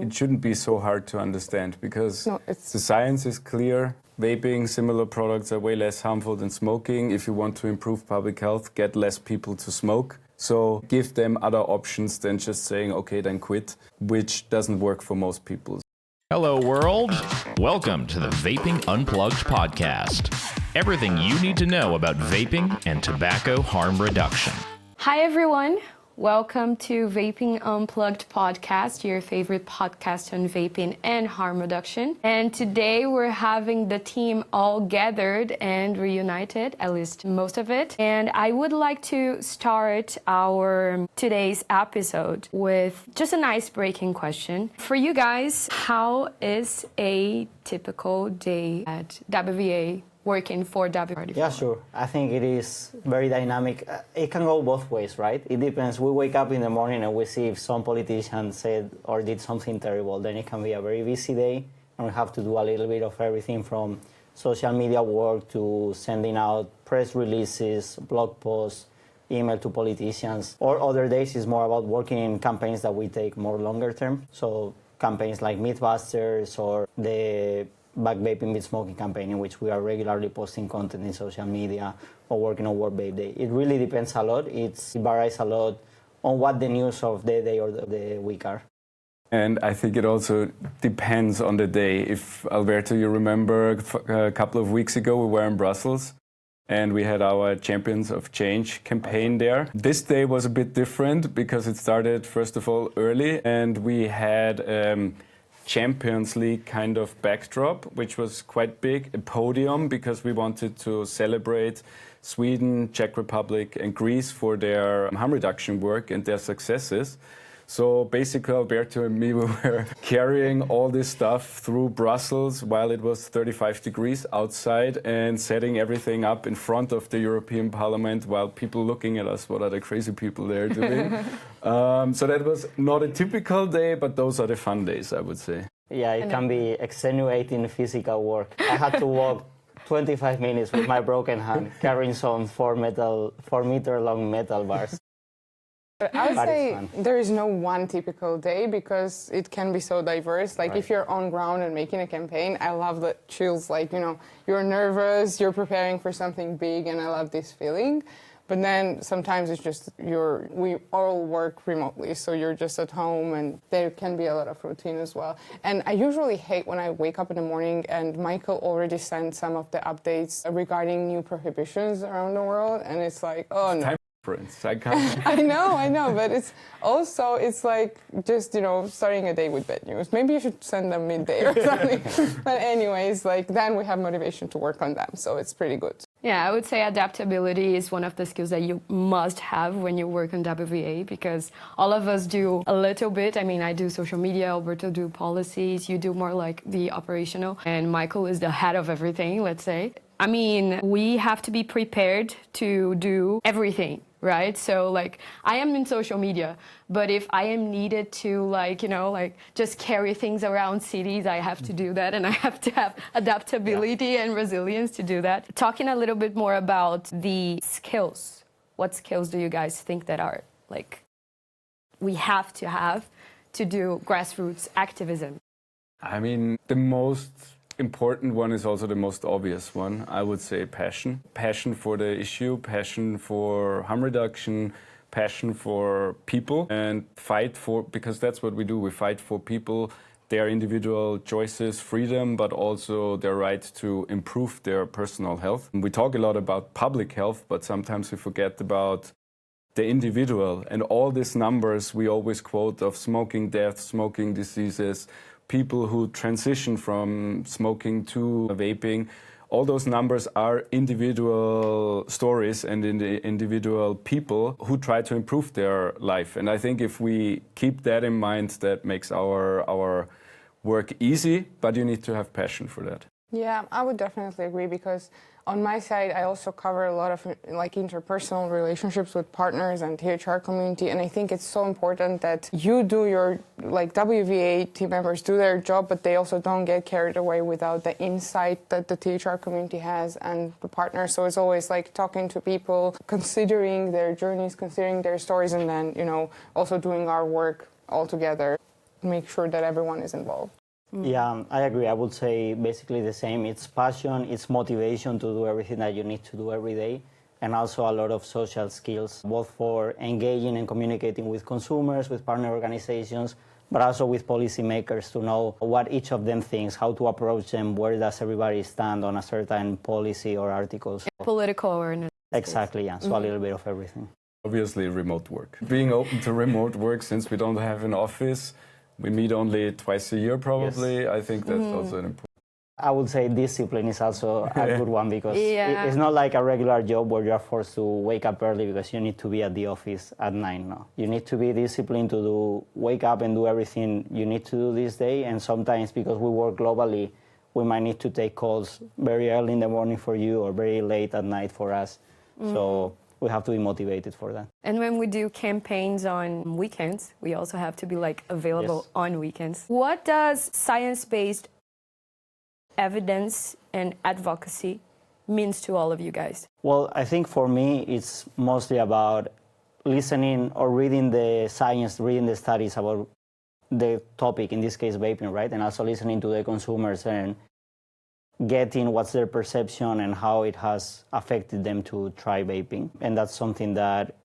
it shouldn't be so hard to understand because the science is clear. Vaping, similar products are way less harmful than smoking. If you want to improve public health, get less people to smoke. So give them other options than just saying, okay, then quit, which doesn't work for most people. Hello, world. Welcome to the Vaping Unplugged podcast. Everything you need to know about vaping and tobacco harm reduction. Hi, everyone. Welcome to Vaping Unplugged podcast, your favorite podcast on vaping and harm reduction. And today we're having the team all gathered and reunited, at least most of it. And I would like to start our today's episode with just an ice-breaking question. For you guys, how is a typical day at WVA? Working for WVA? Yeah, sure. I think it is very dynamic. It can go both ways, right? It depends. We wake up in the morning and we see if some politician said or did something terrible. Then it can be a very busy day, and we have to do a little bit of everything from social media work to sending out press releases, blog posts, email to politicians. Or other days is more about working in campaigns that we take more longer term. So campaigns like Mythbusters or the Back Vaping Beat Smoking campaign, in which we are regularly posting content in social media or working on World Vape Day. It really depends a lot. It varies a lot on what the news of the day or the week are. And I think it also depends on the day. If, Alberto, you remember a couple of weeks ago, we were in Brussels and we had our Champions of Change campaign there. This day was a bit different because it started, first of all, early, and we had Champions League kind of backdrop, which was quite big, a podium, because we wanted to celebrate Sweden, Czech Republic and Greece for their harm reduction work and their successes. So basically Alberto and me, we were carrying all this stuff through Brussels while it was 35 degrees outside and setting everything up in front of the European Parliament while people looking at us, what are the crazy people there doing? So that was not a typical day, but those are the fun days, I would say. Yeah, it can be extenuating physical work. I had to walk 25 minutes with my broken hand, carrying some 4-meter long metal bars. I would say there is no one typical day because it can be so diverse. Like if you're on ground and making a campaign, I love the chills. Like, you know, you're nervous, you're preparing for something big, and I love this feeling. But then sometimes it's just we all work remotely, so you're just at home, and there can be a lot of routine as well. And I usually hate when I wake up in the morning and Michael already sent some of the updates regarding new prohibitions around the world, and it's like, oh no. I can't. I know, but it's like just, you know, starting a day with bad news. Maybe you should send them midday or something. But anyways, like then we have motivation to work on them, so it's pretty good. Yeah, I would say adaptability is one of the skills that you must have when you work on WVA, because all of us do a little bit. I mean, I do social media, Alberto do policies, you do more like the operational, and Michael is the head of everything, let's say. I mean, we have to be prepared to do everything, right? So like I am in social media, but if I am needed to like, you know, like just carry things around cities, I have to do that, and I have to have adaptability and resilience to do that. Talking a little bit more about the skills, what skills do you guys think that are like we have to do grassroots activism? I mean, the most important one is also the most obvious one. I would say passion. Passion for the issue, passion for harm reduction, passion for people, and fight for, because that's what we do. We fight for people, their individual choices, freedom, but also their right to improve their personal health. We talk a lot about public health, but sometimes we forget about the individual, and all these numbers we always quote of smoking deaths, smoking diseases, people who transition from smoking to vaping. All those numbers are individual stories and individual people who try to improve their life. And I think if we keep that in mind, that makes our work easy, but you need to have passion for that. Yeah, I would definitely agree, because on my side, I also cover a lot of like interpersonal relationships with partners and THR community, and I think it's so important that you do your, like WVA team members do their job, but they also don't get carried away without the insight that the THR community has and the partners. So it's always like talking to people, considering their journeys, considering their stories, and then, you know, also doing our work all together. make sure that everyone is involved. Yeah, I agree. I would say basically the same. It's passion, it's motivation to do everything that you need to do every day, and also a lot of social skills, both for engaging and communicating with consumers, with partner organizations, but also with policymakers to know what each of them thinks, how to approach them, where does everybody stand on a certain policy or articles. Political awareness. Exactly, yeah. So a little bit of everything. Obviously, remote work. Being open to remote work, since we don't have an office, we meet only twice a year probably. Yes. I think that's also an important. I would say discipline is also a good one because it's not like a regular job where you're forced to wake up early because you need to be at the office at 9. No, you need to be disciplined to wake up and do everything you need to do this day. And sometimes because we work globally, we might need to take calls very early in the morning for you or very late at night for us. So we have to be motivated for that. And when we do campaigns on weekends, we also have to be like available on weekends. What does science-based evidence and advocacy means to all of you guys? Well, I think for me, it's mostly about listening or reading the science, reading the studies about the topic, in this case vaping, right? And also listening to the consumers and getting what's their perception and how it has affected them to try vaping. And that's something that,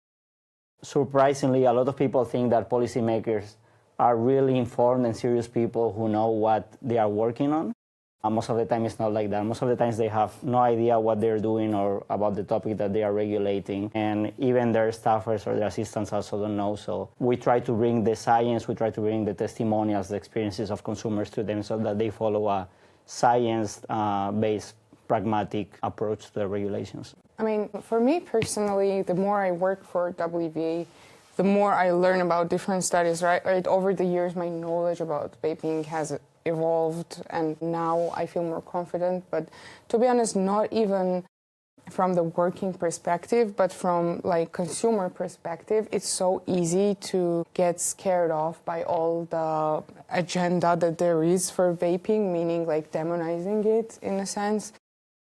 surprisingly, a lot of people think that policymakers are really informed and serious people who know what they are working on. Most of the time it's not like that. Most of the times they have no idea what they're doing or about the topic that they are regulating. And even their staffers or their assistants also don't know. So we try to bring the science, we try to bring the testimonials, the experiences of consumers to them so that they follow a science-based, pragmatic approach to the regulations. I mean, for me personally, the more I work for WVA, the more I learn about different studies, right? Over the years, my knowledge about vaping has evolved, and now I feel more confident. But to be honest, not even from the working perspective, but from like consumer perspective, it's so easy to get scared off by all the agenda that there is for vaping, meaning like demonizing it in a sense.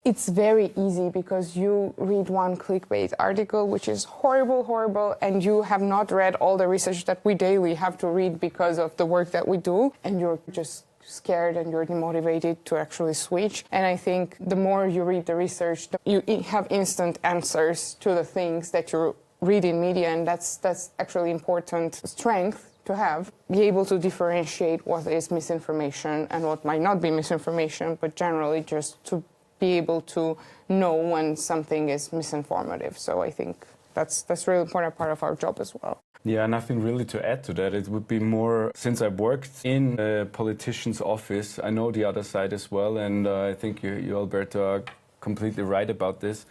It's very easy because you read one clickbait article, which is horrible, and you have not read all the research that we daily have to read because of the work that we do, and you're just scared and you're demotivated to actually switch. And I think the more you read the research, you have instant answers to the things that you read in media, and that's actually important strength to have. Be able to differentiate what is misinformation and what might not be misinformation, but generally just to be able to know when something is misinformative. So I think that's a really important part of our job as well. Yeah, nothing really to add to that. It would be more, since I worked in a politician's office, I know the other side as well, and I think you, Alberto, are completely right about this.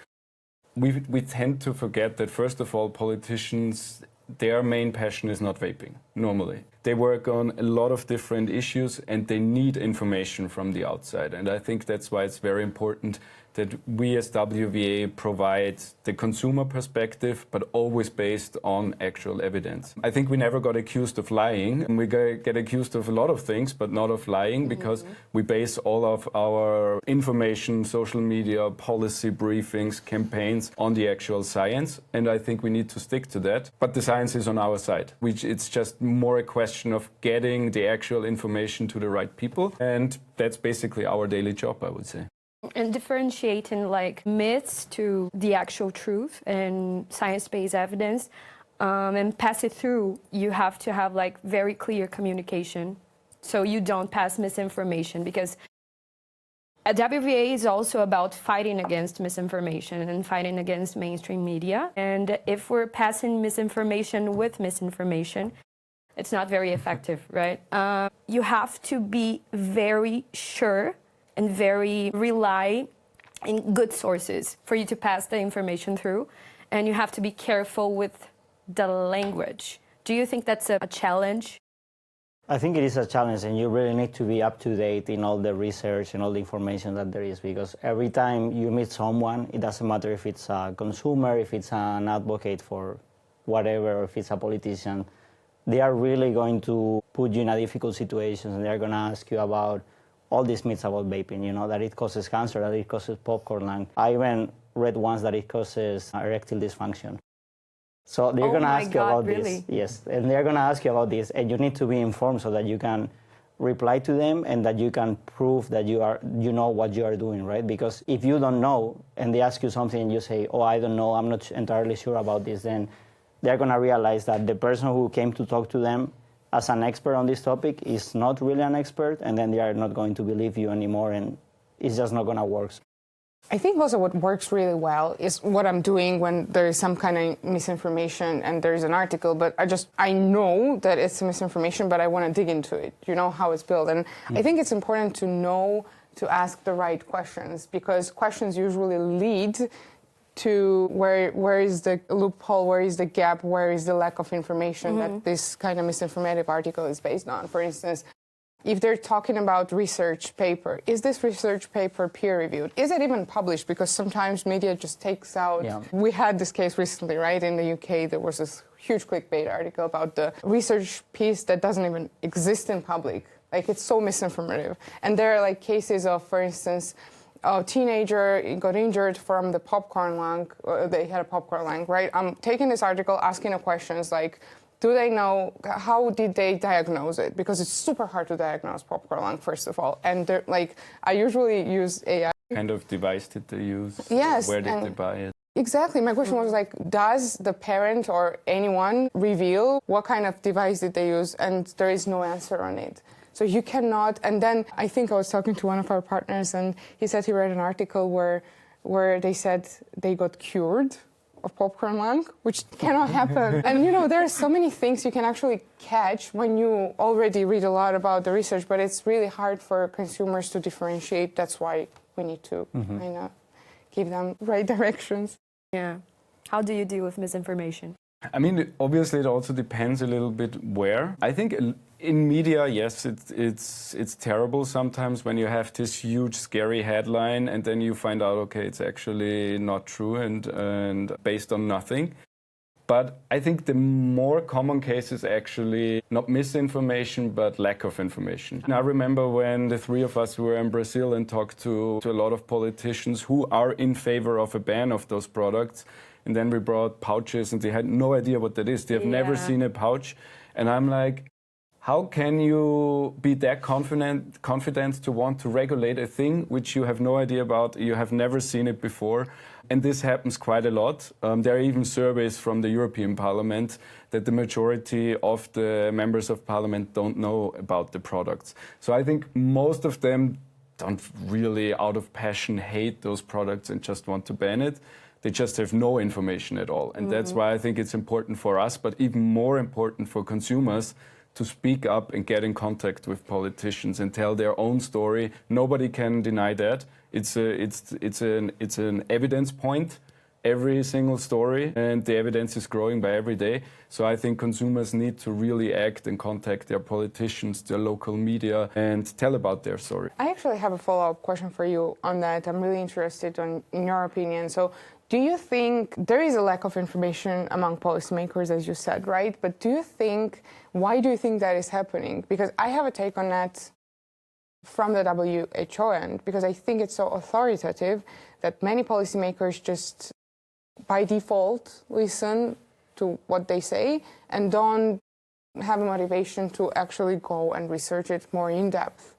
We tend to forget that, first of all, politicians, their main passion is not vaping, normally. They work on a lot of different issues and they need information from the outside. And I think that's why it's very important that we as WVA provide the consumer perspective, but always based on actual evidence. I think we never got accused of lying, and we get accused of a lot of things, but not of lying, because we base all of our information, social media, policy briefings, campaigns on the actual science, and I think we need to stick to that. But the science is on our side, which it's just more a question of getting the actual information to the right people, and that's basically our daily job, I would say. And differentiating like myths to the actual truth and science-based evidence, and pass it through, you have to have like very clear communication so you don't pass misinformation, because WVA is also about fighting against misinformation and fighting against mainstream media. And if we're passing misinformation with misinformation, it's not very effective, right? You have to be very sure and very rely in good sources for you to pass the information through. And you have to be careful with the language. Do you think that's a challenge? I think it is a challenge, and you really need to be up to date in all the research and all the information that there is, because every time you meet someone, it doesn't matter if it's a consumer, if it's an advocate for whatever, or if it's a politician, they are really going to put you in a difficult situation, and they're going to ask you about all these myths about vaping, you know, that it causes cancer, that it causes popcorn lung. I even read once that it causes erectile dysfunction. So they're going to ask you about really? this. Yes, and they're going to ask you about this, and you need to be informed so that you can reply to them and that you can prove that you know what you are doing, right? Because if you don't know and they ask you something and you say, oh, I don't know, I'm not entirely sure about this, then they're going to realize that the person who came to talk to them as an expert on this topic is not really an expert, and then they are not going to believe you anymore, and it's just not going to work. I think also what works really well is what I'm doing when there is some kind of misinformation and there is an article, but I know that it's misinformation, but I want to dig into it, you know, how it's built. And I think it's important to know to ask the right questions, because questions usually lead to where is the loophole, where is the gap, where is the lack of information that this kind of misinformative article is based on. For instance, if they're talking about research paper, is this research paper peer-reviewed? Is it even published? Because sometimes media just takes out... Yeah. We had this case recently, right? In the UK, there was this huge clickbait article about the research piece that doesn't even exist in public. Like, it's so misinformative. And there are, like, cases of, for instance, a teenager got injured from the popcorn lung. They had a popcorn lung, right? I'm taking this article, asking the questions like, do they know, how did they diagnose it? Because it's super hard to diagnose popcorn lung, first of all. And like, I usually use AI. What kind of device did they use? Yes. Where did they buy it? Exactly. My question was like, does the parent or anyone reveal what kind of device did they use? And there is no answer on it. So you cannot, and then I think I was talking to one of our partners and he said he read an article where they said they got cured of popcorn lung, which cannot happen. And you know, there are so many things you can actually catch when you already read a lot about the research, but it's really hard for consumers to differentiate. That's why we need to kind of give them right directions. Yeah. How do you deal with misinformation? I mean, obviously it also depends a little bit where. I think in media, yes, it's terrible sometimes when you have this huge scary headline and then you find out, okay, it's actually not true and based on nothing. But I think the more common case is actually not misinformation, but lack of information. And I remember when the three of us were in Brazil and talked to a lot of politicians who are in favor of a ban of those products. And then we brought pouches and they had no idea what that is. They have never seen a pouch. And I'm like, how can you be that confident to want to regulate a thing which you have no idea about, you have never seen it before? And this happens quite a lot. There are even surveys from the European Parliament that the majority of the members of Parliament don't know about the products. So I think most of them don't really, out of passion, hate those products and just want to ban it. They just have no information at all. And that's why I think it's important for us, but even more important for consumers, to speak up and get in contact with politicians and tell their own story. Nobody can deny that. It's an evidence point, every single story, and the evidence is growing by every day. So I think consumers need to really act and contact their politicians, their local media, and tell about their story. I actually have a follow-up question for you on that. I'm really interested in your opinion. So do you think there is a lack of information among policymakers, as you said, right? But why do you think that is happening? Because I have a take on that from the WHO end, because I think it's so authoritative that many policymakers just by default listen to what they say and don't have a motivation to actually go and research it more in depth.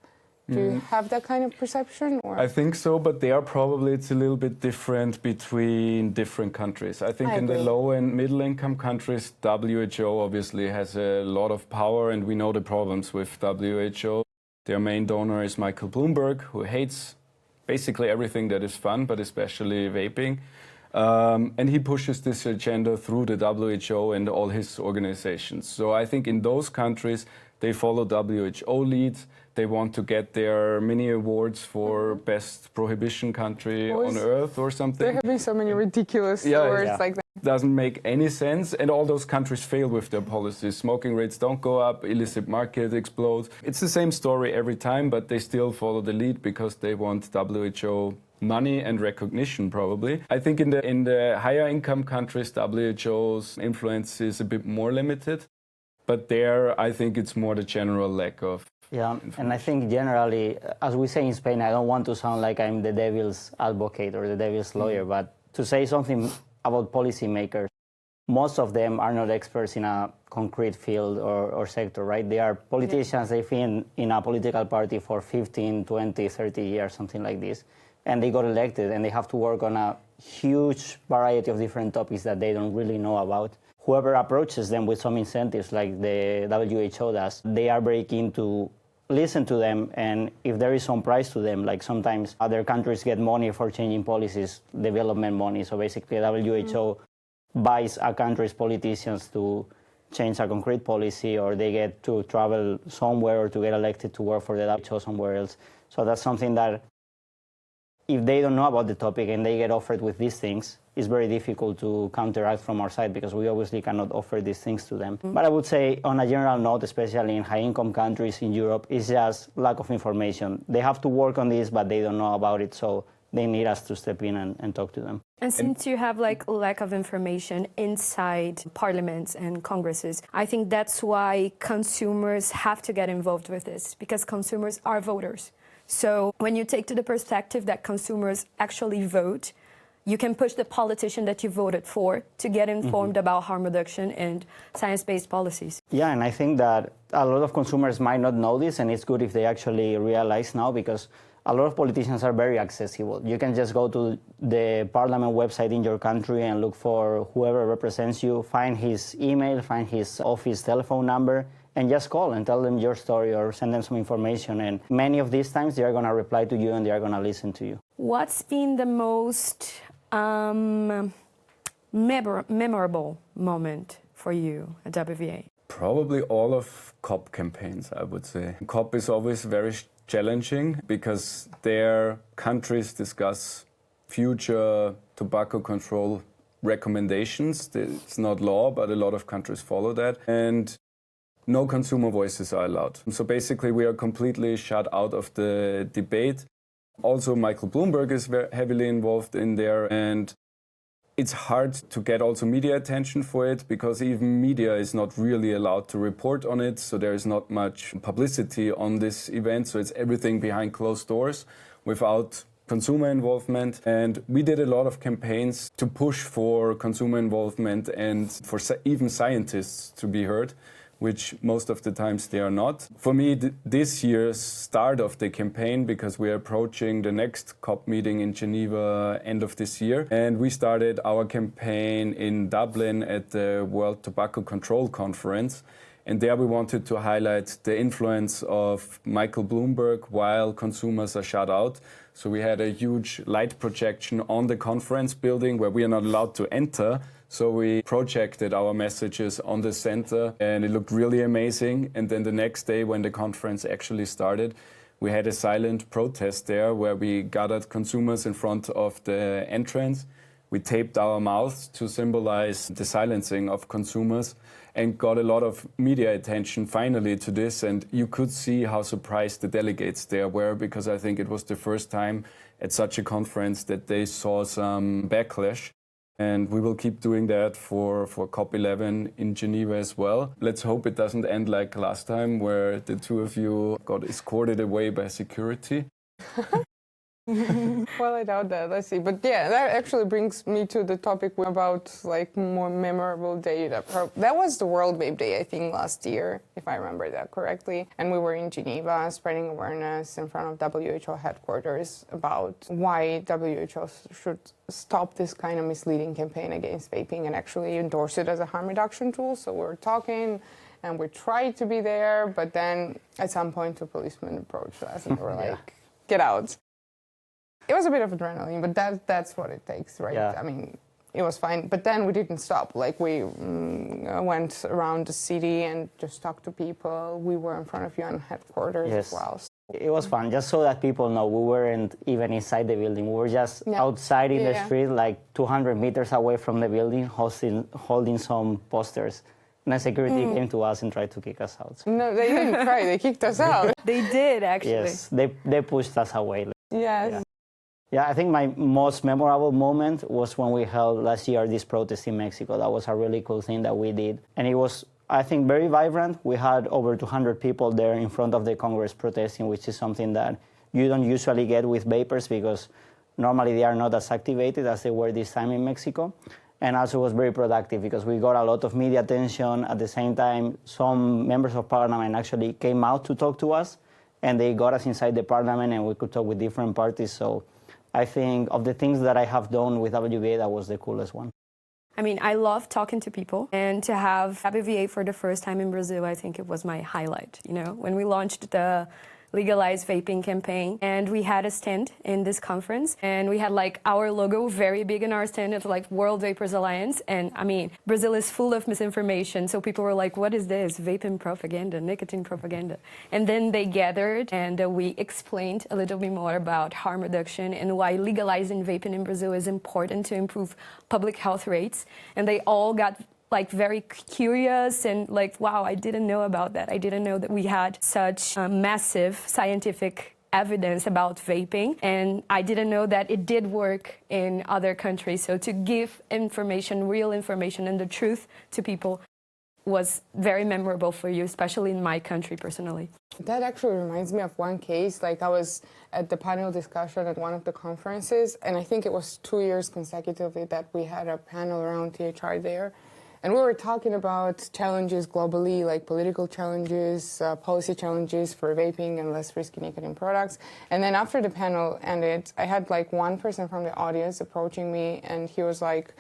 Do you have that kind of perception? Or? I think so, but it's a little bit different between different countries. I think in the low and middle income countries, WHO obviously has a lot of power, and we know the problems with WHO. Their main donor is Michael Bloomberg, who hates basically everything that is fun, but especially vaping. And he pushes this agenda through the WHO and all his organizations. So I think in those countries, they follow WHO leads. They want to get their mini awards for best prohibition country on earth or something. They're having so many ridiculous awards like that. Doesn't make any sense, and all those countries fail with their policies. Smoking rates don't go up, illicit market explodes. It's the same story every time, but they still follow the lead because they want WHO money and recognition, probably. I think in the higher income countries, WHO's influence is a bit more limited, but there I think it's more the general lack of. Yeah, and I think generally, as we say in Spain, I don't want to sound like I'm the devil's advocate or the devil's lawyer, but to say something about policymakers, most of them are not experts in a concrete field or sector, right? They are politicians, they've been in a political party for 15, 20, 30 years, something like this. And they got elected and they have to work on a huge variety of different topics that they don't really know about. Whoever approaches them with some incentives like the WHO does, they are very keen to listen to them, and if there is some price to them, like sometimes other countries get money for changing policies, development money, so basically WHO buys a country's politicians to change a concrete policy, or they get to travel somewhere or to get elected to work for the WHO somewhere else. So that's something that if they don't know about the topic and they get offered with these things, it's very difficult to counteract from our side because we obviously cannot offer these things to them. But I would say on a general note, especially in high-income countries in Europe, it's just lack of information. They have to work on this, but they don't know about it, so they need us to step in and talk to them. And since you have like lack of information inside parliaments and congresses, I think that's why consumers have to get involved with this, because consumers are voters. So when you take to the perspective that consumers actually vote, you can push the politician that you voted for to get informed about harm reduction and science-based policies. Yeah, and I think that a lot of consumers might not know this, and it's good if they actually realize now, because a lot of politicians are very accessible. You can just go to the parliament website in your country and look for whoever represents you, find his email, find his office telephone number, and just call and tell them your story or send them some information. And many of these times they are going to reply to you and they are going to listen to you. What's been the most memorable moment for you at WVA? Probably all of COP campaigns, I would say. COP is always very challenging because their countries discuss future tobacco control recommendations. It's not law, but a lot of countries follow that. And no consumer voices are allowed. So basically we are completely shut out of the debate. Also, Michael Bloomberg is very heavily involved in there, and it's hard to get also media attention for it because even media is not really allowed to report on it, so there is not much publicity on this event, so it's everything behind closed doors without consumer involvement. And we did a lot of campaigns to push for consumer involvement and for even scientists to be heard, which most of the times they are not. For me, this year's start of the campaign, because we are approaching the next COP meeting in Geneva end of this year, and we started our campaign in Dublin at the World Tobacco Control Conference. And there we wanted to highlight the influence of Michael Bloomberg while consumers are shut out. So we had a huge light projection on the conference building where we are not allowed to enter. So we projected our messages on the center and it looked really amazing. And then the next day when the conference actually started, we had a silent protest there where we gathered consumers in front of the entrance. We taped our mouths to symbolize the silencing of consumers and got a lot of media attention finally to this. And you could see how surprised the delegates there were, because I think it was the first time at such a conference that they saw some backlash. And we will keep doing that for COP11 in Geneva as well. Let's hope it doesn't end like last time where the two of you got escorted away by security. Well, I doubt that. Let's see. But yeah, that actually brings me to the topic about like more memorable day. That was the World Vape Day, I think, last year, if I remember that correctly. And we were in Geneva spreading awareness in front of WHO headquarters about why WHO should stop this kind of misleading campaign against vaping and actually endorse it as a harm reduction tool. So we're talking and we tried to be there, but then at some point a policeman approached us and they were like, get out. It was a bit of adrenaline, but that's what it takes, right? Yeah. I mean, it was fine. But then we didn't stop. Like, we went around the city and just talked to people. We were in front of UN headquarters as well. It was fun, just so that people know we weren't even inside the building. We were just outside in the street, like 200 meters away from the building, holding some posters. And the security came to us and tried to kick us out. No, they didn't try. They kicked us out. They did, actually. Yes, they pushed us away. Yes. Yeah, I think my most memorable moment was when we held last year this protest in Mexico. That was a really cool thing that we did. And it was, I think, very vibrant. We had over 200 people there in front of the Congress protesting, which is something that you don't usually get with vapers because normally they are not as activated as they were this time in Mexico. and also was very productive because we got a lot of media attention. At the same time, some members of parliament actually came out to talk to us, and they got us inside the parliament, and we could talk with different parties. So I think of the things that I have done with WVA, that was the coolest one. I mean, I love talking to people, and to have WVA for the first time in Brazil, I think it was my highlight. You know, when we launched the Legalize Vaping campaign, and we had a stand in this conference, and we had like our logo very big in our stand. It's like World Vapers Alliance, and I mean, Brazil is full of misinformation, so people were like, what is this? Vaping propaganda, nicotine propaganda. And then they gathered, and we explained a little bit more about harm reduction and why legalizing vaping in Brazil is important to improve public health rates. And they all got like very curious and like, wow, I didn't know about that. I didn't know that we had such massive scientific evidence about vaping, and I didn't know that it did work in other countries. So to give information, real information and the truth to people was very memorable for you, especially in my country personally. That actually reminds me of one case. Like I was at the panel discussion at one of the conferences, and I think it was 2 years consecutively that we had a panel around THR there. And we were talking about challenges globally, like political challenges, policy challenges for vaping and less risky nicotine products. And then after the panel ended, I had like one person from the audience approaching me, and he was like,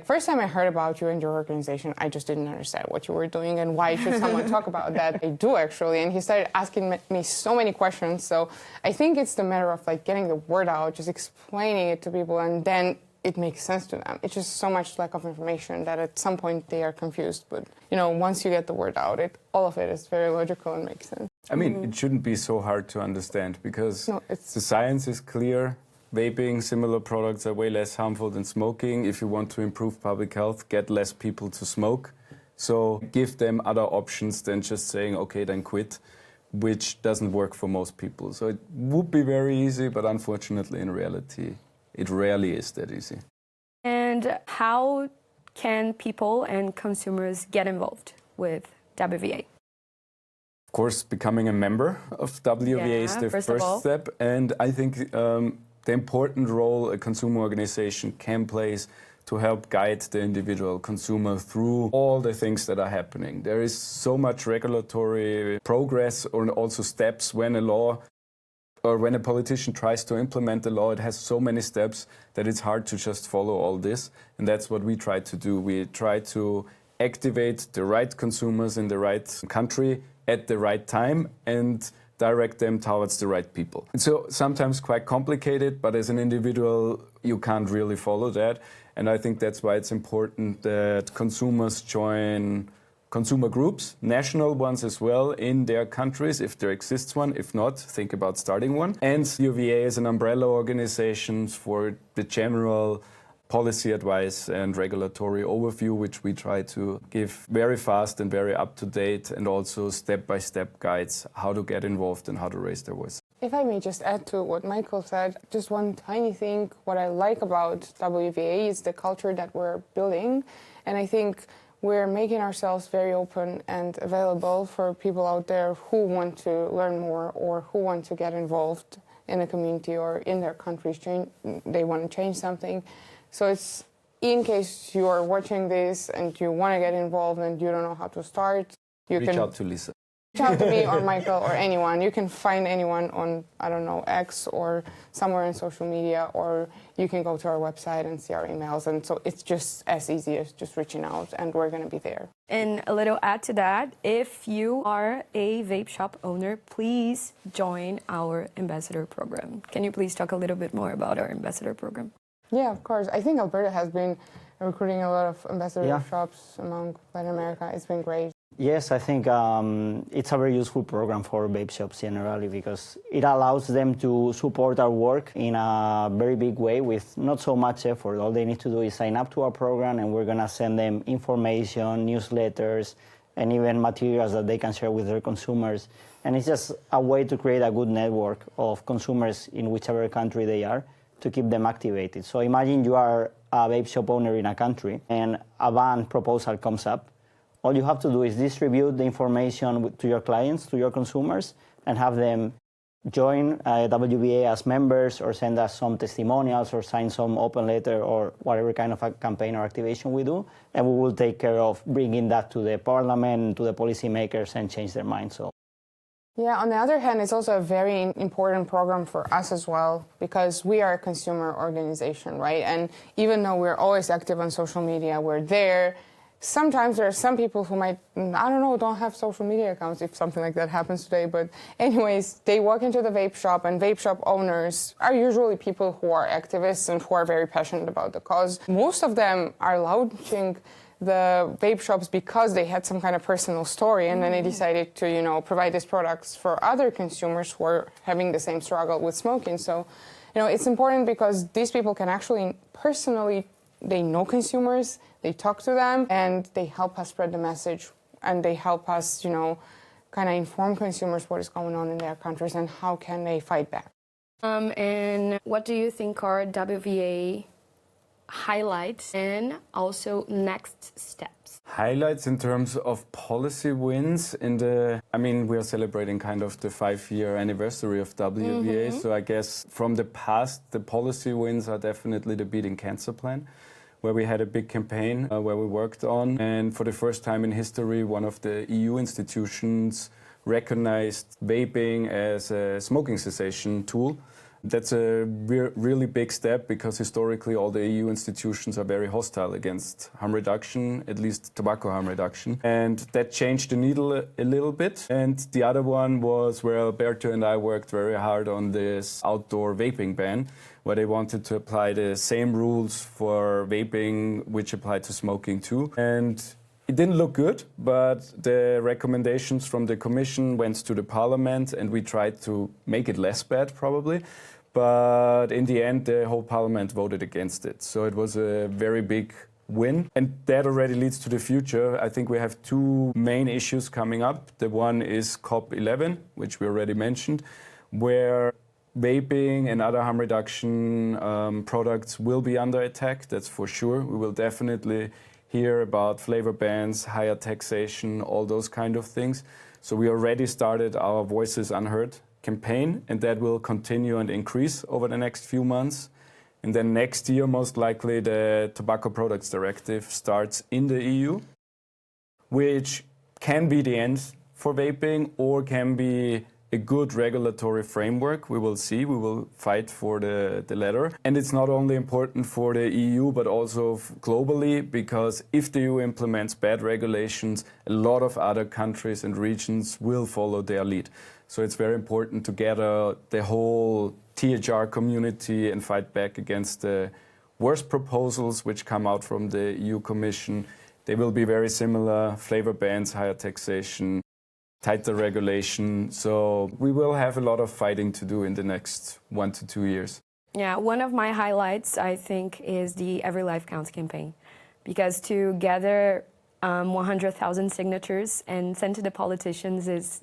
first time I heard about you and your organization, I just didn't understand what you were doing and why should someone talk about that. I do actually. And he started asking me so many questions. So I think it's the matter of like getting the word out, just explaining it to people, and then it makes sense to them. It's just so much lack of information that at some point they are confused. But, you know, once you get the word out, all of it is very logical and makes sense. I mean, it shouldn't be so hard to understand because the science is clear. Vaping, similar products are way less harmful than smoking. If you want to improve public health, get less people to smoke. So give them other options than just saying, okay, then quit, which doesn't work for most people. So it would be very easy, but unfortunately in reality, it rarely is that easy. And how can people and consumers get involved with WVA? Of course, becoming a member of WVA is the first step. And I think the important role a consumer organization can play to help guide the individual consumer through all the things that are happening. There is so much regulatory progress or also steps when a law or when a politician tries to implement a law, it has so many steps that it's hard to just follow all this. And that's what we try to do. We try to activate the right consumers in the right country at the right time and direct them towards the right people. It's so sometimes quite complicated, but as an individual, you can't really follow that. And I think that's why it's important that consumers join consumer groups, national ones as well, in their countries, if there exists one. If not, think about starting one. And WVA is an umbrella organization for the general policy advice and regulatory overview, which we try to give very fast and very up-to-date, and also step-by-step guides how to get involved and how to raise their voice. If I may just add to what Michael said, just one tiny thing. What I like about WVA is the culture that we're building. And I think we're making ourselves very open and available for people out there who want to learn more or who want to get involved in a community or in their countries. They want to change something. So it's in case you are watching this and you want to get involved and you don't know how to start, you can reach out to Liza. Reach out to me or Michael or anyone. You can find anyone on, I don't know, X or somewhere in social media, or you can go to our website and see our emails. And so it's just as easy as just reaching out, and we're going to be there. And a little add to that, if you are a vape shop owner, please join our ambassador program. Can you please talk a little bit more about our ambassador program? Yeah, of course. I think Alberto has been recruiting a lot of ambassador shops among Latin America. It's been great. Yes, I think it's a very useful program for vape shops generally because it allows them to support our work in a very big way with not so much effort. All they need to do is sign up to our program, and we're going to send them information, newsletters, and even materials that they can share with their consumers. And it's just a way to create a good network of consumers in whichever country they are to keep them activated. So imagine you are a vape shop owner in a country and a ban proposal comes up. All you have to do is distribute the information to your clients, to your consumers, and have them join WVA as members or send us some testimonials or sign some open letter or whatever kind of a campaign or activation we do, and we will take care of bringing that to the parliament, to the policymakers, and change their minds. So. Yeah, on the other hand, it's also a very important program for us as well, because we are a consumer organization, right? And even though we're always active on social media, we're there. Sometimes there are some people who might, I don't know, don't have social media accounts if something like that happens today. But anyways, they walk into the vape shop, and vape shop owners are usually people who are activists and who are very passionate about the cause. Most of them are launching the vape shops because they had some kind of personal story, and then they decided to, provide these products for other consumers who are having the same struggle with smoking. So, it's important because these people can actually personally, they know consumers, they talk to them, and they help us spread the message, and they help us, kind of inform consumers what is going on in their countries and how can they fight back. And what do you think are WVA highlights and also next steps? Highlights in terms of policy wins we are celebrating kind of the 5-year anniversary of WVA. So I guess from the past, the policy wins are definitely the Beating Cancer Plan, where we had a big campaign where we worked on. And for the first time in history, one of the EU institutions recognized vaping as a smoking cessation tool. That's a really big step because historically all the EU institutions are very hostile against harm reduction, at least tobacco harm reduction. And that changed the needle a little bit. And the other one was where Alberto and I worked very hard on this outdoor vaping ban, where they wanted to apply the same rules for vaping which apply to smoking too. And it didn't look good, but the recommendations from the Commission went to the Parliament, and we tried to make it less bad probably. But in the end, the whole Parliament voted against it. So it was a very big win. And that already leads to the future. I think we have 2 main issues coming up. The one is COP11, which we already mentioned, where vaping and other harm reduction products will be under attack. That's for sure. We will definitely hear about flavor bans, higher taxation, all those kind of things. So we already started our Voices Unheard campaign, and that will continue and increase over the next few months. And then next year, most likely, the Tobacco Products Directive starts in the EU, which can be the end for vaping or can be a good regulatory framework. We will see. We will fight for the latter. And it's not only important for the EU, but also globally, because if the EU implements bad regulations, a lot of other countries and regions will follow their lead. So it's very important to gather the whole THR community and fight back against the worst proposals which come out from the EU Commission. They will be very similar: flavor bans, higher taxation, tighter regulation. So we will have a lot of fighting to do in the next 1 to 2 years. Yeah, one of my highlights, I think, is the Every Life Counts campaign. Because to gather 100,000 signatures and send to the politicians is,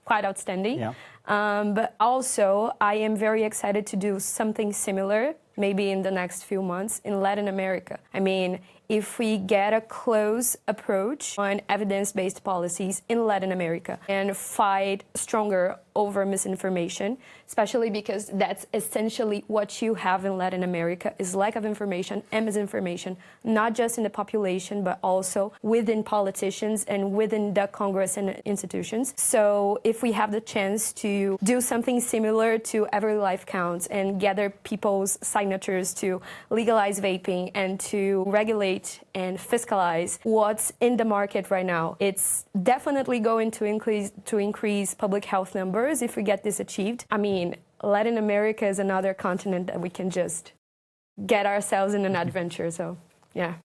quite outstanding. Yeah. But also, I am very excited to do something similar, maybe in the next few months, in Latin America. I mean, if we get a close approach on evidence-based policies in Latin America and fight stronger over misinformation, especially because that's essentially what you have in Latin America is lack of information and misinformation, not just in the population, but also within politicians and within the Congress and institutions. So if we have the chance to do something similar to Every Life Counts and gather people's signatures to legalize vaping and to regulate and fiscalize what's in the market right now, it's definitely going to increase public health numbers if we get this achieved. I mean, Latin America is another continent that we can just get ourselves in an adventure, so yeah.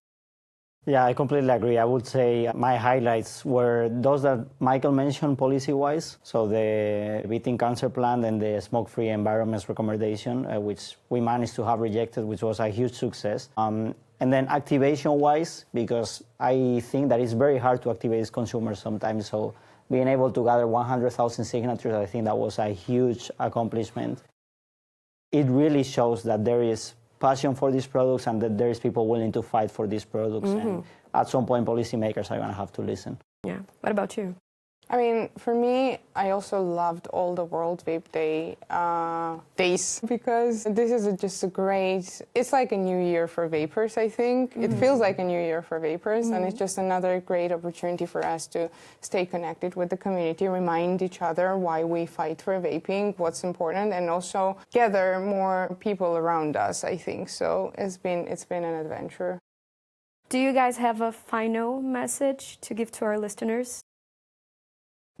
Yeah, I completely agree. I would say my highlights were those that Michael mentioned policy-wise, so the Beating Cancer Plan and the Smoke-Free Environments recommendation, which we managed to have rejected, which was a huge success. And then activation-wise, because I think that it's very hard to activate consumers sometimes, so being able to gather 100,000 signatures, I think that was a huge accomplishment. It really shows that there is passion for these products and that there is people willing to fight for these products. And at some point, policymakers are going to have to listen. Yeah. What about you? I mean, for me, I also loved all the World Vape Day days because this is just a great, it's like a new year for vapers, I think. It feels like a new year for vapers, and it's just another great opportunity for us to stay connected with the community, remind each other why we fight for vaping, what's important, and also gather more people around us, I think. So it's been an adventure. Do you guys have a final message to give to our listeners?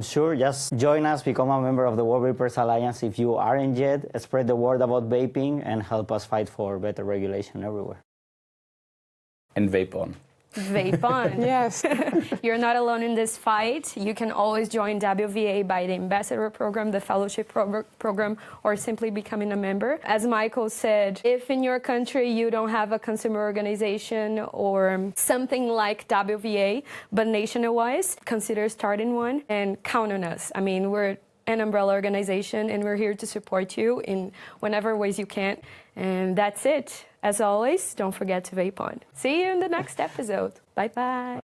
Sure, just join us, become a member of the World Vapers Alliance if you aren't yet, spread the word about vaping, and help us fight for better regulation everywhere. And vape on. Vape on. Yes. You're not alone in this fight. You can always join WVA by the ambassador program, the fellowship program, or simply becoming a member. As Michael said, if in your country you don't have a consumer organization or something like WVA, but nationwide, consider starting one and count on us. I mean, we're an umbrella organization and we're here to support you in whatever ways you can. And that's it. As always, don't forget to vape on. See you in the next episode. Bye-bye.